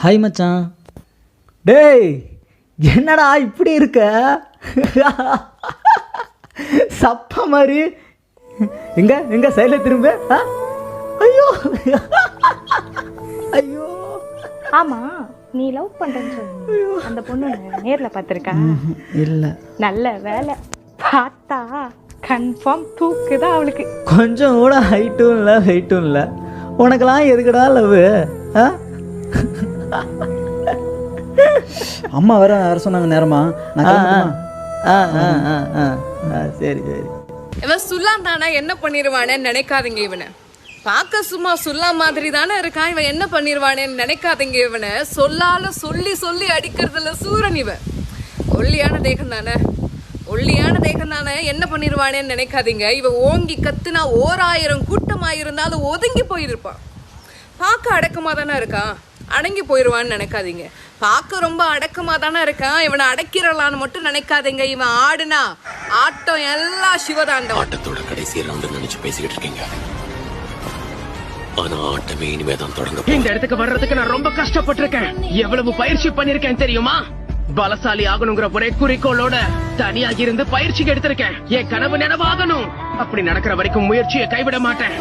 Hi மச்சான். டேய் என்னடா இப்படி இருக்க? சப்ப மாதிரி எங்க எங்க சைட்ல திரும்ப. ஐயோ ஐயோ. ஆமா, நீ லவ் பண்றேன்னு சொல்லி அந்த பொண்ணு நேர்ல பார்த்திருக்கா? இல்ல. நல்ல வேலை, பார்த்தா கன்ஃபார்ம் தூக்குதான் அவளுக்கு. கொஞ்சம் கூட ஹைட்டும் இல்லை வெயிட்டும் இல்லை. உனக்கெல்லாம் எதுக்குடா லவ்? அம்மா வர சொன்னாங்க நேரமா. சரி சரி. இவன் சுல்லாம் தானா என்ன பண்ணிடுவானேன்னு நினைக்காதீங்க. இவனை பார்க்க சும்மா சுல்லா மாதிரி தானே இருக்கான். இவன் என்ன பண்ணிடுவானேன்னு நினைக்காதீங்க. இவனை சொல்லால சொல்லி சொல்லி அடிக்கிறதுல சூரன். இவன் ஒல்லியான தேகம் தானே, ஒல்லியான தேகம் தானே, என்ன பண்ணிடுவானேன்னு நினைக்காதீங்க. இவன் ஓங்கி கத்துனா 1000 கூட்டமாயிருந்தாலும் ஒதுங்கி போயிருப்பான். பார்க்க அடக்கமாக தானே இருக்கான், அடங்கி போயிடுவான்னு நினைக்காதீங்க. பார்க்க ரொம்ப அடக்கமாக தானே இருக்கான். இவனை அடக்கிறலான்னு மட்டும் நினைக்காதீங்க. இவன் ஆடுனா ஆட்டம் எல்லாம் சிவதாண்டம். ஆட்டத்தோட கடைசி ரவுண்டு நினைச்சு பேசிக்கிட்டு இருக்கீங்க. ஆனா ஆட்டமே இனிமேதான் தொடங்க. இந்த இடத்துக்கு வர்றதுக்கு நான் ரொம்ப கஷ்டப்பட்டிருக்கேன். எவ்வளவு பயிற்சி பண்ணிருக்கேன் தெரியுமா? பலசாலி ஆகணுங்கிற ஒரே குறிக்கோளோட தனியா இருந்து பயிற்சிக்கு எடுத்திருக்கேன். என் கனவு நினைவாகணும். அப்படி நடக்கிற வரைக்கும் முயற்சியை கைவிட மாட்டேன்.